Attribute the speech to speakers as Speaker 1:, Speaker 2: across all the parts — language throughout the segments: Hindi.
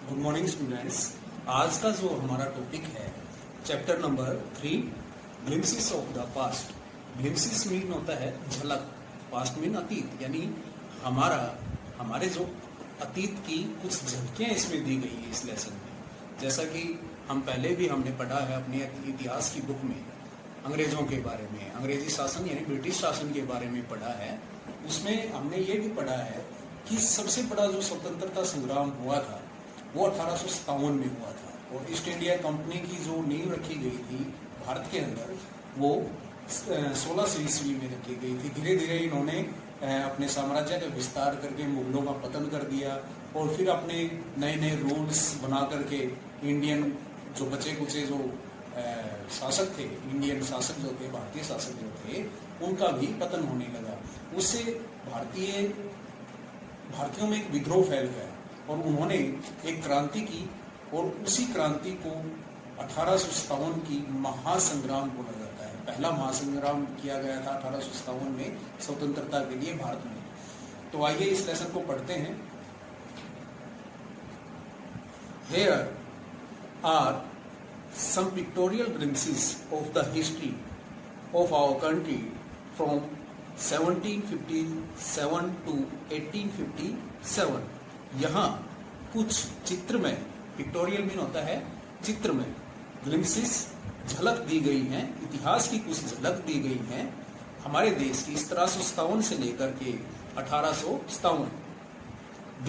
Speaker 1: Good morning students. आज का जो हमारा टॉपिक है chapter number 3 glimpses of the past. Glimpses mean होता है झलक, पास्ट मीन अतीत, यानी हमारे जो अतीत की कुछ झलकियां इसमें दी गई है इस लेसन में। जैसा कि हमने पढ़ा है अपने इतिहास की बुक में अंग्रेजों के बारे में, अंग्रेजी शासन यानी ब्रिटिश शासन के बारे में पढ़ा है। उसमें हमने ये भी पढ़ा है कि सबसे बड़ा जो स्वतंत्रता संग्राम हुआ था वो 1857 में हुआ था और ईस्ट इंडिया कंपनी की जो नींव रखी गई थी भारत के अंदर वो 1600 ईस्वी में रखी गई थी। धीरे धीरे इन्होंने अपने साम्राज्य का विस्तार करके मुगलों का पतन कर दिया और फिर अपने नए नए रूल्स बना करके इंडियन जो बचे कुचे जो शासक थे, इंडियन शासक जो थे, भारतीय शासक जो थे, उनका भी पतन होने लगा। उससे भारतीयों में एक विद्रोह फैल गया और उन्होंने एक क्रांति की और उसी क्रांति को 1857 की महासंग्राम बोला जाता है। पहला महासंग्राम किया गया था 1857 में स्वतंत्रता के लिए भारत में। तो आइए इस लेसन को पढ़ते हैं। Here are some pictorial glimpses of the history of our country from 1757 to 1857। यहाँ कुछ चित्रमय, पिक्टोरियल मीन होता है चित्रमय, ग्लिम्सिस झलक दी गई हैं, इतिहास की कुछ झलक दी गई हैं हमारे देश की 1757 से लेकर के 1857।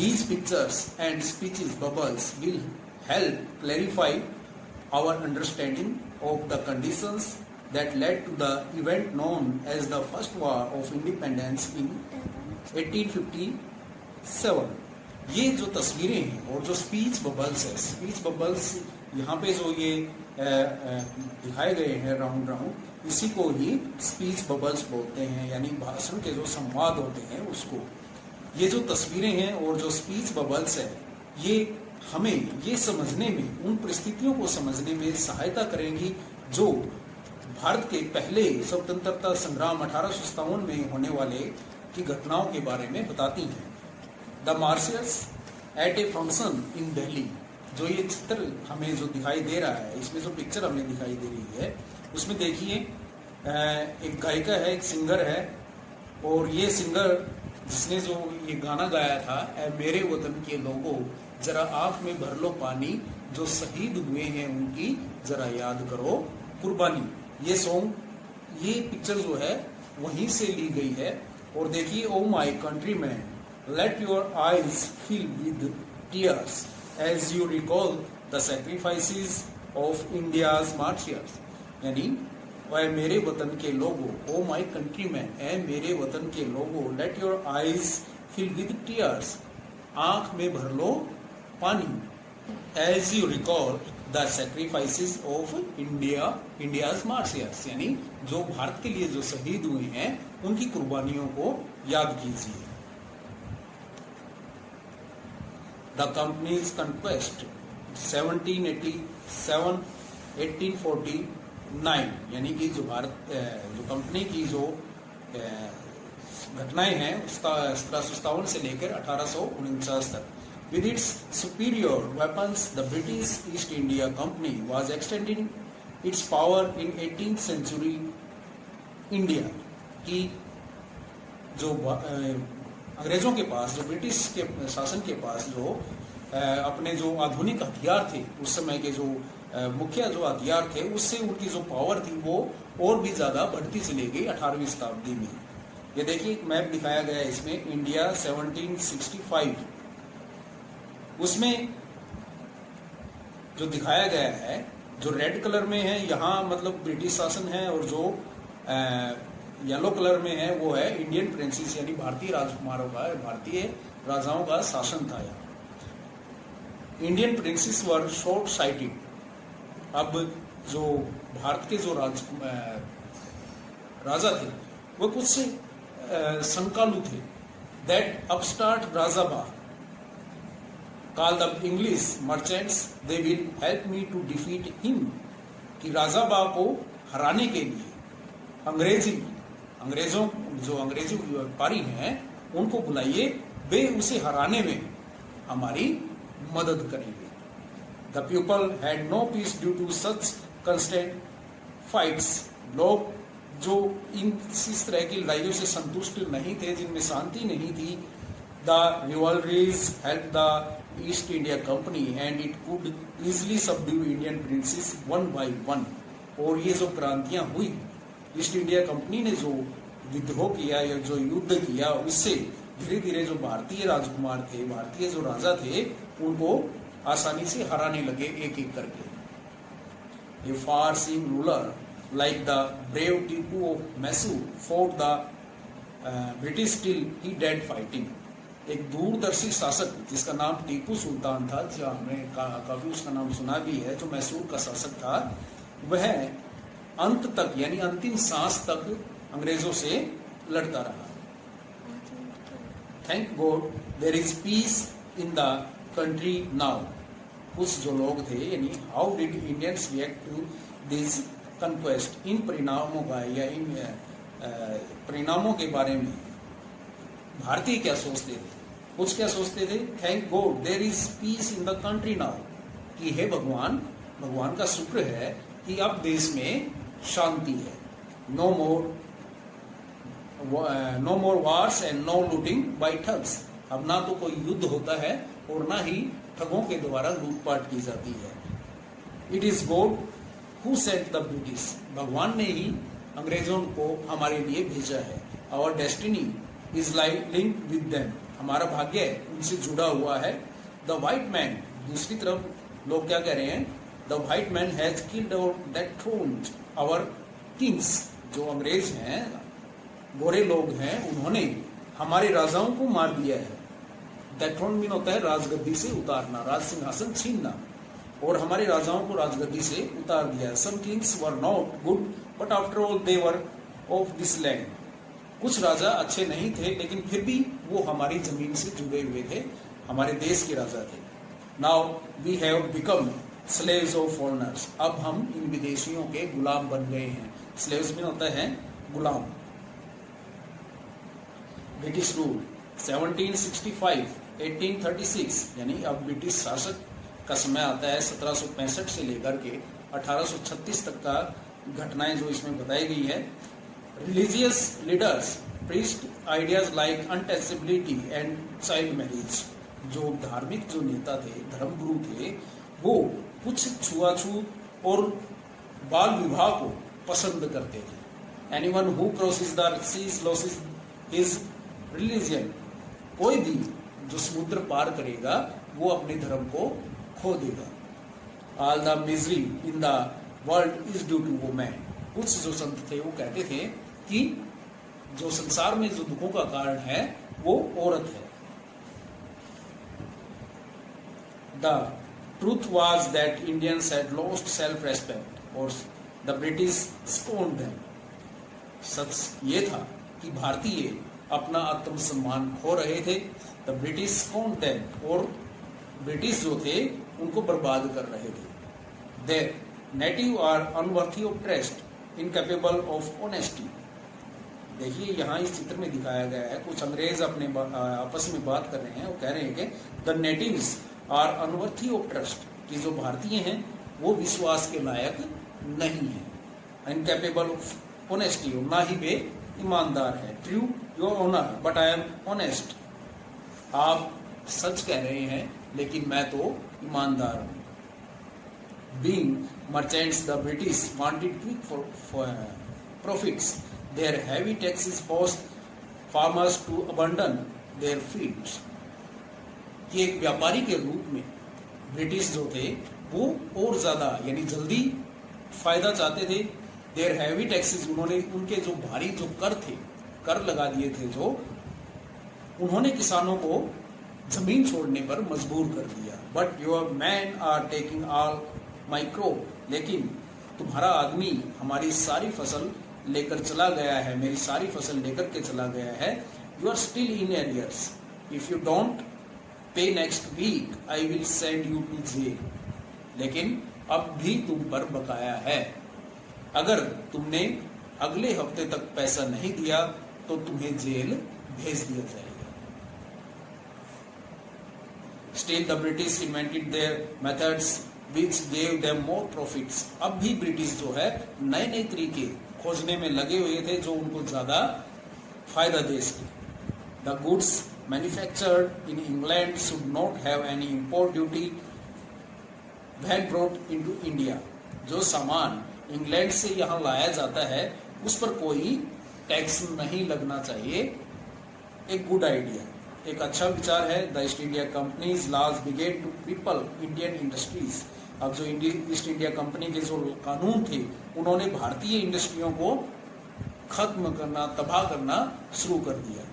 Speaker 1: These pictures and speeches bubbles will help clarify our understanding of the conditions that led to the event known as the First War of Independence in 1857। ये जो तस्वीरें हैं और जो स्पीच बबल्स है, स्पीच बबल्स यहाँ पे जो ये दिखाए गए हैं राउंड राउंड, इसी को ही स्पीच बबल्स बोलते हैं, यानी भाषण के जो संवाद होते हैं उसको। ये जो तस्वीरें हैं और जो स्पीच बबल्स है ये हमें ये समझने में, उन परिस्थितियों को समझने में सहायता करेंगी जो भारत के पहले स्वतंत्रता संग्राम 1857 में होने वाले की घटनाओं के बारे में बताती हैं। The marshals at a function in Delhi, जो ये चित्र हमें जो दिखाई दे रहा है, इसमें जो पिक्चर हमें दिखाई दे रही है उसमें देखिए एक गायिका है, एक सिंगर है और ये सिंगर जिसने जो ये गाना गाया था, ए मेरे वतन के लोगों जरा आंख में भर लो पानी, जो शहीद हुए हैं उनकी जरा याद करो कुर्बानी। ये सॉन्ग, ये पिक्चर जो है वहीं से ली गई है। और देखिए, O my countryman let your eyes fill with tears as you recall the sacrifices of India's martyrs, यानी वह मेरे वतन के लोगों, ओ माय कंट्रीमैन, ए मेरे वतन के लोगों, let your eyes fill with tears, आंख में भर लो पानी, as you recall the sacrifices of India's martyrs, यानी जो भारत के लिए जो शहीद हुए हैं उनकी कुर्बानियों को याद कीजिए। द कंपनीज कंक्वेस्ट 1787 1849, यानी कि जो जो कंपनी की जो घटनाएं हैं उसका 1757 से लेकर 1849 तक। With its superior weapons, the British East India Company was extending its power in 18th century India। की जो अंग्रेजों के पास, जो ब्रिटिश के शासन के पास जो अपने जो आधुनिक हथियार थे, उस समय के जो मुख्य जो हथियार थे, उससे उनकी जो पावर थी वो और भी ज्यादा बढ़ती चली गई 18वीं शताब्दी में। ये देखिए एक मैप दिखाया गया है इसमें, इंडिया 1765, उसमें जो दिखाया गया है, जो रेड कलर में है यहाँ मतलब ब्रिटिश शासन है और जो येलो कलर में है वो है इंडियन प्रिंसेस, यानी भारतीय राजकुमारों का, भारतीय राजाओं का शासन था यहाँ। इंडियन प्रिंसेस वर शॉर्ट साइटेड, अब जो भारत के जो राजा थे वो कुछ से संकालु थे। दैट अपस्टार्ट राजाबा call the English merchants, they will help me to defeat him, कि राजाबा को हराने के लिए अंग्रेजी व्यापारी हैं उनको बुलाइए, वे उसे हराने में हमारी मदद करेंगे। The people had no peace due to such constant fights. लोग जो इस तरह की लड़ाइयों से संतुष्ट नहीं थे, जिनमें शांति नहीं थी, the rivalries help the East India Company and it could easily subdue Indian princes one by one. और ये जो क्रांतियां हुई, ईस्ट इंडिया कंपनी ने जो विद्रोह किया या जो युद्ध किया, उससे धीरे धीरे जो भारतीय राजकुमार थे, भारतीय जो राजा थे, उनको आसानी से हराने लगे एक एक करके। A far seeing ruler like the brave Tipu of Mysore fought the British till he died fighting। एक दूरदर्शी शासक जिसका नाम टीपू सुल्तान था, जो हमने काफी उसका नाम सुना भी है, जो मैसूर का शासक था, वह अंत तक यानी अंतिम सांस तक अंग्रेजों से लड़ता रहा। Thank God there is peace in the country now. कुछ जो लोग थे, यानी how did Indians react to this conquest. इन परिणामों का या इन परिणामों के बारे में भारतीय क्या सोचते थे, कुछ क्या सोचते थे। Thank God there is peace in the country now, कि हे भगवान, भगवान का शुक्र है कि अब देश में शांति है। No more wars and no looting by thugs. अब ना तो कोई युद्ध होता है और ना ही ठगों के द्वारा लूटपाट की जाती है। It is God who sent the British. भगवान ने ही अंग्रेजों को हमारे लिए भेजा है। Our destiny is linked with them. हमारा भाग्य उनसे जुड़ा हुआ है। द व्हाइट मैन, दूसरी तरफ लोग क्या कह रहे हैं, the white man has killed that throned our kings. जो अंग्रेज हैं, गोरे लोग हैं, उन्होंने हमारे राजाओं को मार दिया है। दैट थ्रोन मीन होता है राजगद्दी से उतारना, राज सिंहासन छीनना, और हमारे राजाओं को राजगद्दी से उतार दिया। Some kings were not good but after all they were of this land. कुछ राजा अच्छे नहीं थे, लेकिन फिर भी वो हमारी जमीन से जुड़े हुए थे, हमारे देश के राजा थे। Now we have become slaves of foreigners. अब हम इन विदेशियों के गुलाम बन गए हैं। स्लेव्स में होता है गुलाम। ब्रिटिश रूल 1765 1836, यानी अब ब्रिटिश शासक का समय आता है 1765 से लेकर के 1836 तक का घटनाएं जो इसमें बताई गई है। Religious leaders preached ideas like untouchability and child marriage. जो धार्मिक जो नेता थे, धर्मगुरु थे, वो कुछ छुआछूत और बाल विवाह को पसंद करते थे। Anyone who crosses the seas loses his religion. कोई भी जो समुद्र पार करेगा वो अपने धर्म को खो देगा। All the misery in the world is due to women. कुछ जो संत थे वो कहते थे कि जो संसार में जो दुखों का कारण है वो औरत है। The truth was that Indians had lost self respect और द ब्रिटिश स्कोन्ड देम। सच ये था कि भारतीय अपना आत्मसम्मान खो रहे थे। द ब्रिटिश स्कोन्ड देम, और ब्रिटिश जो थे उनको बर्बाद कर रहे थे। The native are unworthy of trust, incapable of honesty. देखिए यहाँ इस चित्र में दिखाया गया है, कुछ अंग्रेज अपने आपस में बात कर रहे हैं। वो कह रहे हैं कि the natives are unworthy of trust, कि जो भारतीय हैं वो विश्वास के लायक नहीं है। इनकैपेबल ऑफ ऑनेस्टी, और ना ही वे ईमानदार है। True your honour but I am honest. आप सच कह रहे हैं लेकिन मैं तो ईमानदार हूं। Being merchants the British wanted quick profits. Their heavy taxes forced farmers to abandon their fields. कि एक व्यापारी के रूप में ब्रिटिश जो थे वो और ज्यादा यानी जल्दी फायदा चाहते थे। देयर हैवी टैक्सेस, उन्होंने उनके जो भारी जो कर लगा दिए थे, जो उन्होंने किसानों को जमीन छोड़ने पर मजबूर कर दिया। But your man are taking all my crop. लेकिन तुम्हारा आदमी हमारी सारी फसल लेकर चला गया है, मेरी सारी फसल लेकर के चला गया है। You are still in arrears. If you don't pay next week I will send you to jail. लेकिन अब भी तुम पर बकाया है। अगर तुमने अगले हफ्ते तक पैसा नहीं दिया तो तुम्हें जेल भेज दिया जाएगा। Still the British invented their methods which gave them more profits. अब भी ब्रिटिश जो है नए नए तरीके खोजने में लगे हुए थे जो उनको ज्यादा फायदा दे सके. The goods manufactured in England should not have any import duty when brought into India. जो सामान इंग्लैंड से यहाँ लाया जाता है उस पर कोई टैक्स नहीं लगना चाहिए. एक गुड आइडिया, एक अच्छा विचार है. The East India Company's laws begin to people Indian industries. अब जो ईस्ट इंडिया कंपनी के जो कानून थे उन्होंने भारतीय इंडस्ट्रियों को खत्म करना, तबाह करना शुरू कर दिया.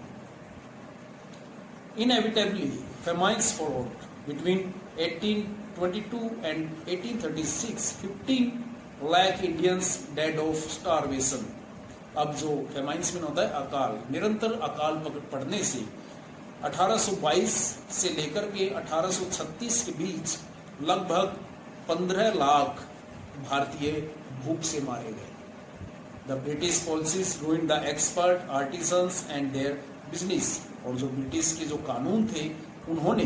Speaker 1: Inevitably, famines followed. Between 1822 and 1836, 15 lakh Indians died of starvation. अब जो फेमाइन्स में होता है अकाल, निरंतर अकाल पड़ने से 1822 से लेकर के 1836 के बीच लगभग 15 लाख भारतीय भूख से मारे गए. The British policies ruined the expert artisans and their business. और जो ब्रिटिश के जो कानून थे उन्होंने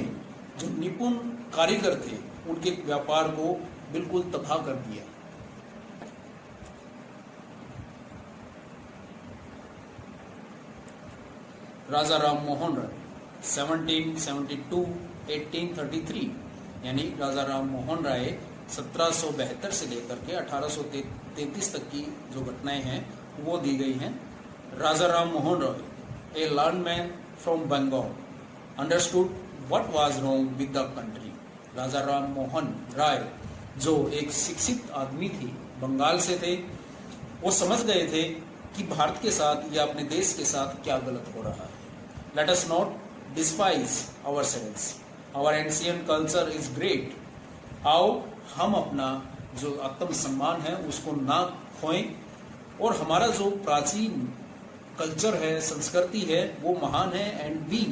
Speaker 1: जो निपुण कारीगर थे उनके व्यापार को बिल्कुल तबाह कर दिया. राजा राम मोहन राय 1772 1833, यानी राजा राम मोहन राय 1772 से लेकर के 1833 तक की जो घटनाएं हैं वो दी गई हैं. Raja Ram Mohan Roy, a learned man from Bengal, understood what was wrong with the country. Raja Ram Mohan Roy जो एक शिक्षित आदमी थे, बंगाल से थे, वो समझ गए थे कि भारत के साथ या अपने देश के साथ क्या गलत हो रहा है. Let us not despise ourselves. Our ancient culture is great. आओ हम अपना जो आत्म सम्मान है उसको ना खोएं और हमारा जो प्राचीन कल्चर है, संस्कृति है, वो महान है. And we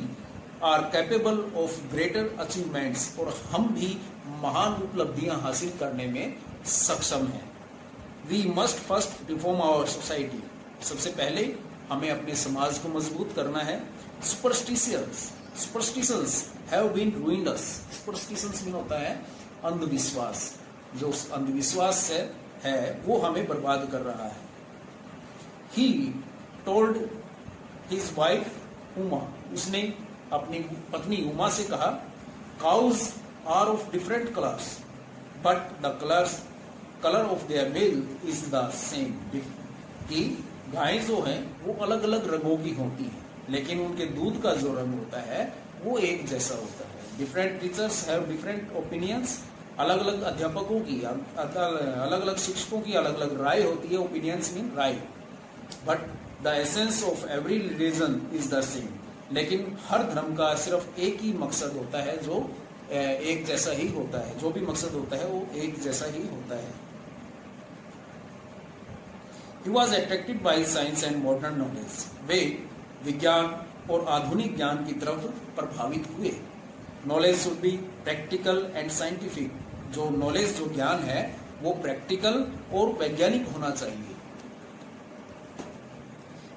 Speaker 1: are capable of greater achievements. और हम भी महान उपलब्धियां हासिल करने में सक्षम हैं. We must first reform our society. सबसे पहले हमें अपने समाज को मजबूत करना है. Superstitions have been ruined us. Superstitions में होता है अंधविश्वास. जो अंधविश्वास है वो हमें बर्बाद कर रहा है. He told his wife Uma. उसने अपनी पत्नी उमा से कहा, cows are of different colors, but the color of their milk is the same. कि गायें जो हैं वो अलग अलग रंगों की होती हैं लेकिन उनके दूध का जो रंग होता है वो एक जैसा होता है. Different teachers have different opinions. अलग अलग अध्यापकों की, अलग अलग शिक्षकों की अलग अलग राय होती है. ओपिनियंस मीन राय. But the essence of every religion is the same. लेकिन हर धर्म का सिर्फ एक ही मकसद होता है जो एक जैसा ही होता है. जो भी मकसद होता है वो एक जैसा ही होता है. He was attracted by science and modern knowledge. वे विज्ञान और आधुनिक ज्ञान की तरफ प्रभावित हुए. Knowledge should be practical and scientific. जो नॉलेज, जो ज्ञान है वो प्रैक्टिकल और वैज्ञानिक होना चाहिए.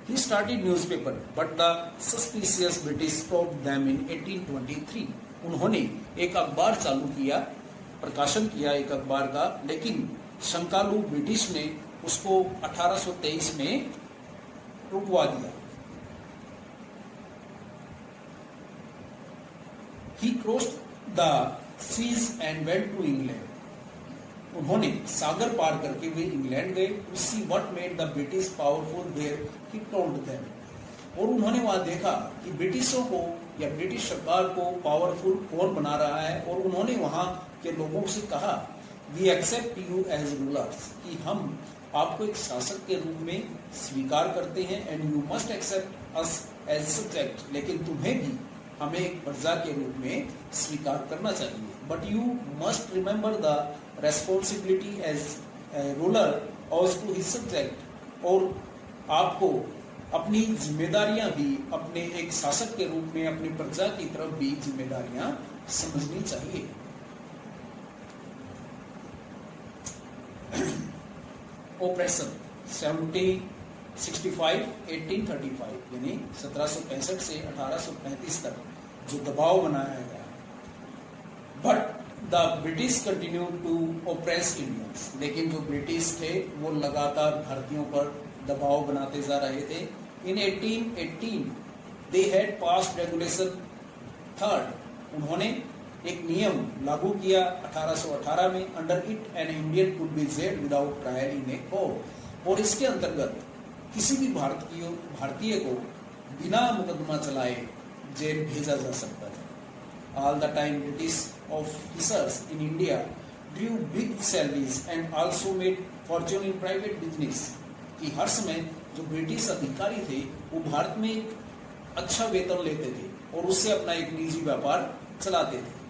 Speaker 1: He started newspaper, but the suspicious British stopped them in 1823. उन्होंने एक अखबार चालू किया, प्रकाशन किया एक अखबार का, लेकिन शंकालु ब्रिटिश ने उसको 1823 में रुकवा दिया. He crossed the seas and went to England. उन्होंने सागर पार करके वे इंग्लैंड गए. To see what made the British powerful there, he told them. और उन्होंने वहां देखा कि ब्रिटिशों को या ब्रिटिश सरकार को पावरफुल कौन बना रहा है. और उन्होंने वहां के लोगों से कहा, We accept you as rulers. कि हम आपको एक शासक के रूप में स्वीकार करते हैं. And you must accept us as subject. लेकिन तुम्हें भी हमें एक प्रजा के रूप में स्वीकार करना चाहिए. But you must remember the responsibility as ruler also to his subject. और आपको अपनी जिम्मेदारियां भी अपने एक शासक के रूप में अपनी प्रजा की तरफ भी जिम्मेदारियां समझनी चाहिए. ऑपरेशन 1765 1835 यानी 1765 से 1835 तक जो दबाव बनाया गया the British continue to oppress Indians, लेकिन जो ब्रिटिश थे वो लगातार भारतीयों पर दबाव बनाते जा रहे थे। इन 1818 they had passed regulation third, उन्होंने एक नियम लागू किया 1818 में। Under it an Indian could be gelled without trial in a court, और इसके अंतर्गत किसी भी भारतीय को बिना मुकदमा चलाए जेल भेजा जा सकता था। All the time British officers in India Drew big salaries and also made Fortune in private business, कि हर समय जो ब्रिटिश अधिकारी थे वो भारत में एक अच्छा वेतन लेते थे और उससे अपना एक निजी व्यापार चलाते थे।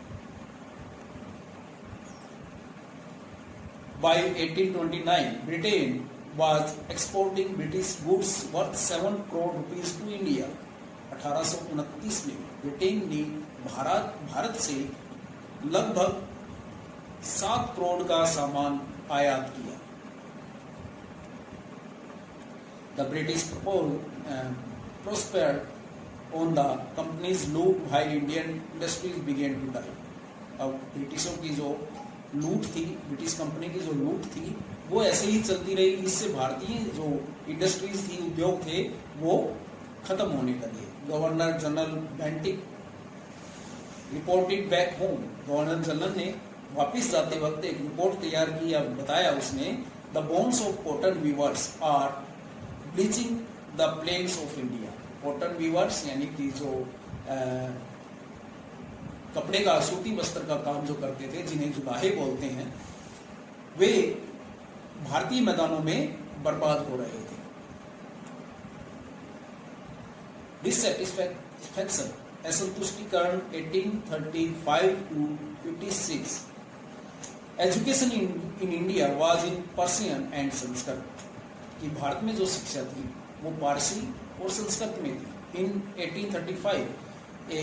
Speaker 1: By 1829, Britain was exporting British goods worth 7 crore rupees to India. 1829 में ब्रिटेन ने भारत से लगभग 7 करोड़ का सामान आयात किया। The British prospered on the company's loot while Indian industries began to die. अब ब्रिटिशों की जो लूट थी, ब्रिटिश कंपनी की जो लूट थी वो ऐसे ही चलती रही, इससे भारतीय जो इंडस्ट्रीज थी, उद्योग थे, वो खत्म होने लगे। Governor general Bentinck reported back home, governor general ने वापस जाते वक्त एक रिपोर्ट तैयार की, अब बताया उसने, the bones of cotton weavers are bleaching the plains of India. Cotton weavers यानी कि जो कपड़े का, सूती वस्त्र का काम जो करते थे, जिन्हें जुलाहे बोलते हैं, वे भारतीय मैदानों में बर्बाद हो रहे थे। डिससैटिस्फैक्शन, असंतुष्टिकरण 1835 to 56। Education in India was in Persian and Sanskrit, कि भारत में जो शिक्षा थी वो पारसी और संस्कृत में थी। In 1835 a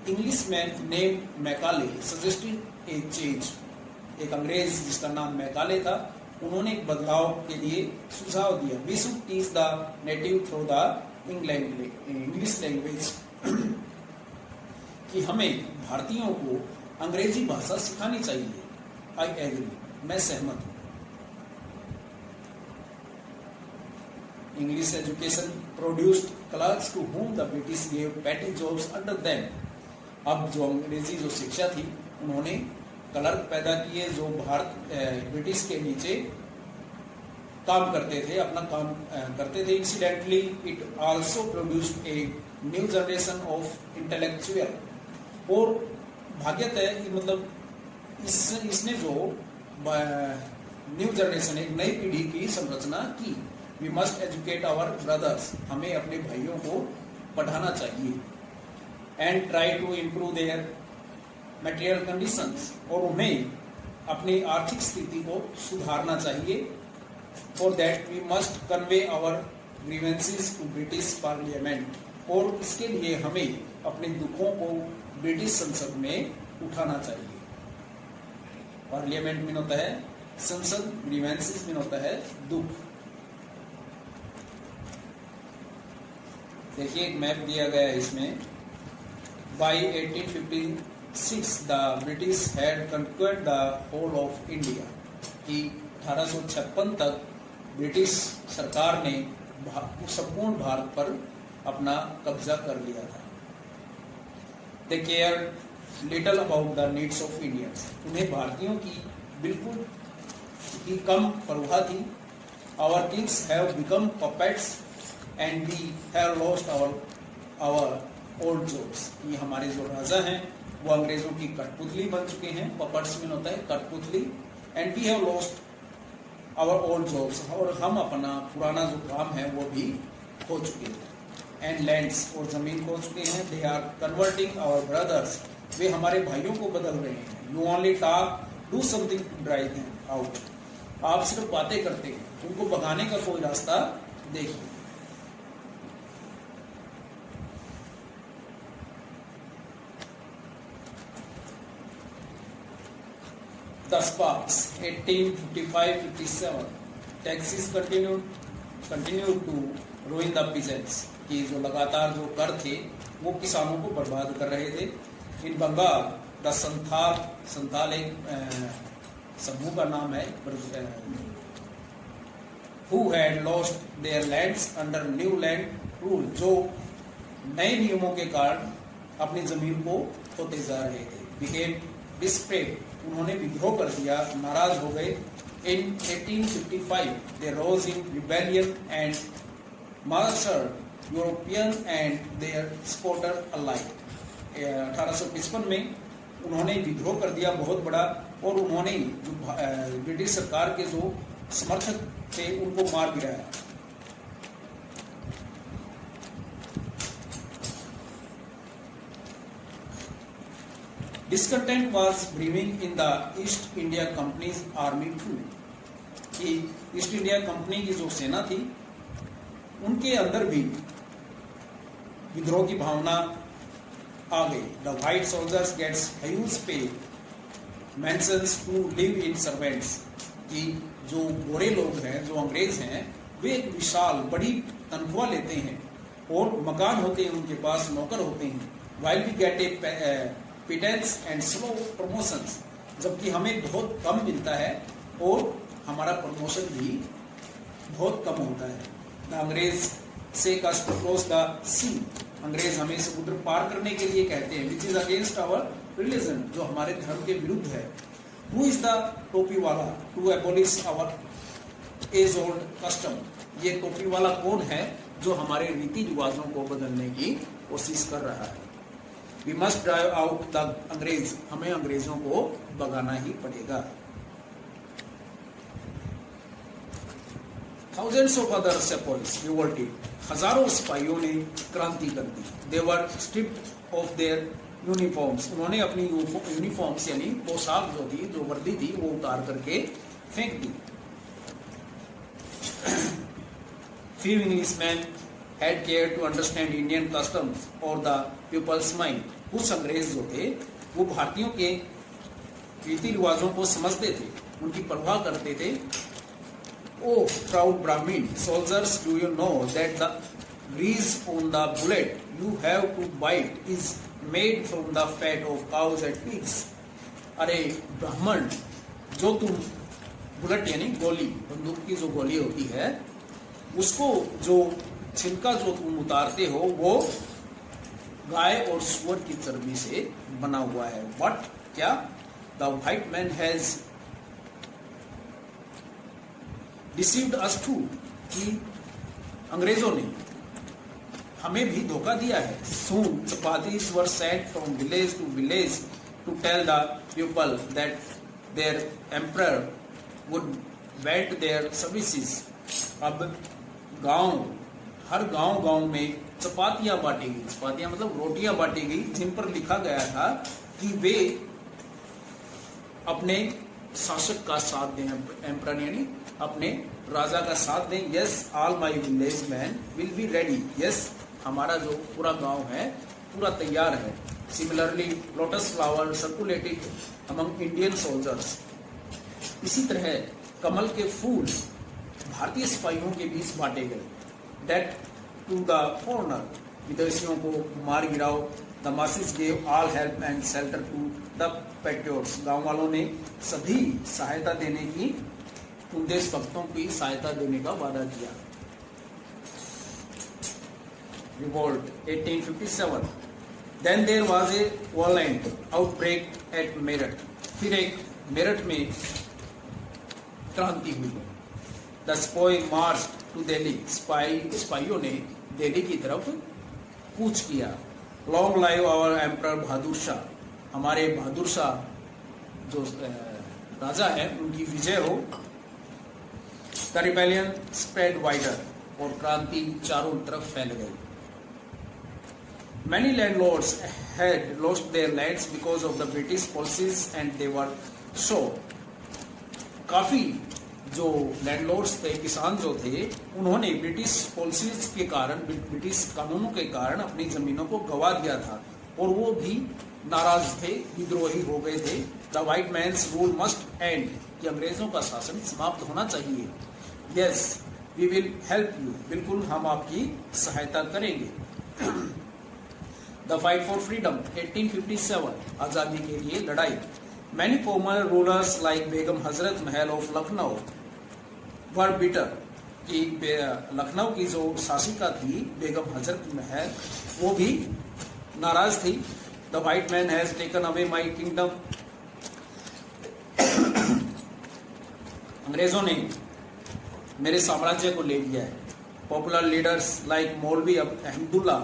Speaker 1: Englishman name Macaulay suggested a change, एक अंग्रेज जिसका नाम मैकाले था, उन्होंने एक बदलाव के लिए सुझाव दिया। We should teach the native through the English language, कि हमें भारतीयों को अंग्रेजी भाषा सिखानी चाहिए। आई एग्री, मैं सहमत हूं। English education produced clerks to whom the British gave petty jobs under them। अब जो अंग्रेजी जो शिक्षा थी, उन्होंने क्लर्क पैदा किए जो ब्रिटिश के नीचे काम करते थे, अपना काम करते थे। Incidentally it also produced a new generation of intellectual, और भाग्यतः मतलब इसने जो न्यू जनरेशन, एक नई पीढ़ी की संरचना की। We must educate our brothers, हमें अपने भाइयों को पढ़ाना चाहिए। And try to improve their material conditions, और उन्हें अपनी आर्थिक स्थिति को सुधारना चाहिए। For that we must convey our grievances to British parliament, और इसके लिए हमें अपने दुखों को ब्रिटिश संसद में उठाना चाहिए। पार्लियामेंट में होता है संसद, ग्रीवेंसेस में होता है दुख। देखिए एक मैप दिया गया है इसमें। By 1856 the British had conquered the whole of India, कि 1856 तक ब्रिटिश सरकार ने संपूर्ण भारत पर अपना कब्जा कर लिया था। They care little about the needs of Indians, उन्हें भारतीयों की बिल्कुल ही कम परवाह थी। Our kings have become puppets and we have lost our old jobs, ये हमारे जो राजा हैं वो अंग्रेजों की कठपुतली बन चुके हैं। पपेट्स में होता है कठपुतली। And we have lost our old jobs, और हम अपना पुराना जो काम है वो भी खो चुके हैं। एंड लैंड्स, और जमीन खो चुके हैं। They are converting our brothers, वे हमारे भाइयों को बदल रहे हैं। You only talk, do something to drive them out, आप सिर्फ बातें करते हैं, उनको भगाने का कोई रास्ता देखिए। The Sparks 1855-57 taxes continued to ruin the peasants, कि जो लगातार जो कर थे वो किसानों को बर्बाद कर रहे थे। इन बंगाल द संथाल एक समूह का नाम है, who had lost their lands under new land rule, जो नए नियमों के कारण अपनी जमीन को खोते जा रहे थे, became desperate, उन्होंने विद्रोह कर दिया, नाराज हो गए। In 1855 they rose in rebellion and massacred European and their supporter alike। 1855 में उन्होंने विद्रोह कर दिया बहुत बड़ा, और उन्होंने जो ब्रिटिश सरकार के जो समर्थक थे उनको मार गिराया। Discontent was brewing in the East India Company's army too, कि ईस्ट इंडिया कंपनी की जो सेना थी उनके अंदर भी विद्रोह की भावना आ गई। The white soldiers gets huge pay mansions to live in servants, कि जो गोरे लोग हैं, जो अंग्रेज हैं, वे एक विशाल बड़ी तनख्वाह लेते हैं और मकान होते हैं उनके पास, नौकर होते हैं। While we get a pittance and slow promotions, जबकि हमें बहुत कम मिलता है और हमारा प्रमोशन भी बहुत कम होता है। द अंग्रेज से कस टू क्रॉस द सी, अंग्रेज हमें समुद्र पार करने के लिए कहते हैं, which is against our religion, जो हमारे धर्म के विरुद्ध है। Who is the topi wala to abolish our age old custom, ये टोपी वाला कौन है जो हमारे रीति रिवाजों को बदलने की कोशिश कर रहा है। We must drive out the Angrez, हमें अंग्रेजों को भगाना ही पड़ेगा। Thousands of other sepoys revolted, हजारों सिपाहियों ने क्रांति कर दी। They were stripped of their uniforms, उन्होंने अपनी यूनिफॉर्म्स यानी पोशाक जो थी, जो वर्दी थी, वो उतार करके फेंक दी। Few Englishmen had cared to understand Indian customs or the people's mind, कुछ अंग्रेज जो थे वो भारतीयों के रीति रिवाजों को समझते थे, उनकी परवाह करते थे। Oh, proud Brahmin soldiers, do you know that the grease on the bullet you have to bite is made from the fat of cows and pigs? अरे ब्राह्मण, जो तुम बुलेट यानी गोली, बंदूक की जो गोली होती है, उसको जो छिलका जो तुम उतारते हो वो गाय और सुअर की चर्बी से बना हुआ है। बट क्या? The white man has deceived us too, कि अंग्रेजों ने हमें भी धोखा दिया है। Soon chapatis were sent from village to village to tell the people that their emperor would went their services. अब हर गांव में चपातियां बांटी गई, चपातियां मतलब रोटियां बांटी गई, जिन पर लिखा गया था कि वे अपने शासक का साथ दें, एम्परर यानी अपने राजा का साथ दें। Yes, all my village man will be ready, yes, हमारा जो पूरा गांव है पूरा तैयार है। Similarly lotus flower circulated among Indian soldiers, इसी तरह कमल के फूल भारतीय सिपाहियों के बीच बांटे गए। दैट टू द फॉरनर, विदेशियों को मार गिराओ। The masses gave all help and shelter to the patriots, गांव वालों ने सभी सहायता देने की, उन देशभक्तों की सहायता देने का वादा किया। Revolt 1857, then there was a violent outbreak at Meerut, फिर एक मेरठ में क्रांति हुई। The sepoy march to Delhi, सिपाहियों ने दिल्ली की तरफ कूच किया। Long live our emperor Bahadur Shah, हमारे बहादुर शाह जो राजा है उनकी विजय हो। द रिबेलियन स्प्रेड वाइडर, और क्रांति चारों तरफ फैल गई। Many landlords had lost their lands because of the British policies and they were so, काफी जो लैंडलॉर्ड्स थे, किसान जो थे, उन्होंने ब्रिटिश पॉलिसीज के कारण, ब्रिटिश कानूनों के कारण अपनी जमीनों को गवा दिया था और वो भी नाराज थे, विद्रोही हो गए थे। The white man's rule must end, कि अंग्रेजों का शासन समाप्त होना चाहिए। Yes, we will help you, बिल्कुल हम आपकी सहायता करेंगे। द फाइट फॉर फ्रीडम 1857, आजादी के लिए लड़ाई। Many farmer rulers like Begum Hazrat Mahal of Lucknow were bitter, कि लखनऊ की जो शासिका थी बेगम हजरत महल, वो भी नाराज थी। The white man has taken away my kingdom, अंग्रेजों ने मेरे साम्राज्य को ले लिया है। पॉपुलर लीडर्स लाइक मौलवी Ahmadullah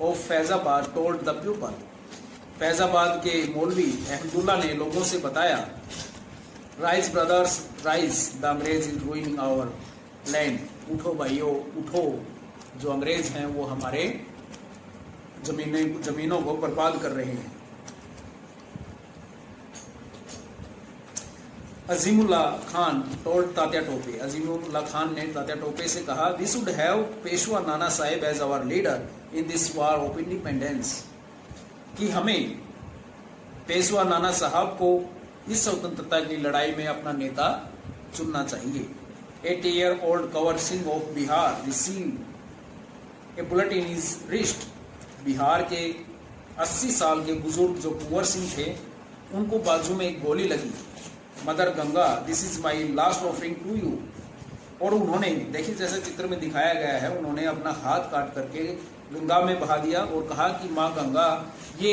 Speaker 1: of Faizabad told the people, Faizabad के मौलवी अहमदुल्ला ने लोगों से बताया, राइज ब्रदर्स राइज, द अंग्रेज इज रूइनिंग आवर लैंड, उठो भाइयों उठो, जो अंग्रेज हैं वो हमारे जमीनों को बर्बाद कर रहे हैं। अजीमुल्ला खान टोल्ड तात्या टोपे, अजीमुल्ला खान ने तात्या टोपे से कहा, we should have Peshwa Nana Saheb as our leader in this war of independence, कि हमें पेशवा नाना साहब को इस स्वतंत्रता की लड़ाई में अपना नेता चुनना चाहिए। 80-year-old Kanwar Singh of Bihar received A bullet in his wrist, Bihar के 80 साल के बुजुर्ग जो कुंवर सिंह थे, उनको बाजू में एक गोली लगी। Mother Ganga, this is my last offering to you, और उन्होंने, देखिए जैसे चित्र में दिखाया गया है, उन्होंने अपना हाथ काट करके गंगा में बहा दिया और कहा कि माँ गंगा, ये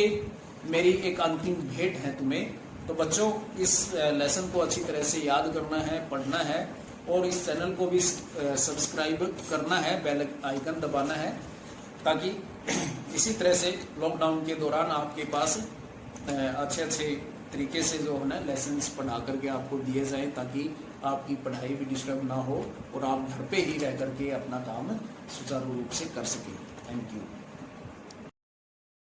Speaker 1: मेरी एक अंतिम भेंट है तुम्हें। तो बच्चों, इस लेसन को अच्छी तरह से याद करना है, पढ़ना है, और इस चैनल को भी सब्सक्राइब करना है, बेल आइकन दबाना है, ताकि इसी तरह से लॉकडाउन के दौरान आपके पास अच्छे अच्छे तरीके से जो है ना लेसन्स पढ़ा करके आपको दिए जाएं, ताकि आपकी पढ़ाई भी डिस्टर्ब ना हो और आप घर पे ही रह करके अपना काम सुचारू रूप से कर सकें। Thank you.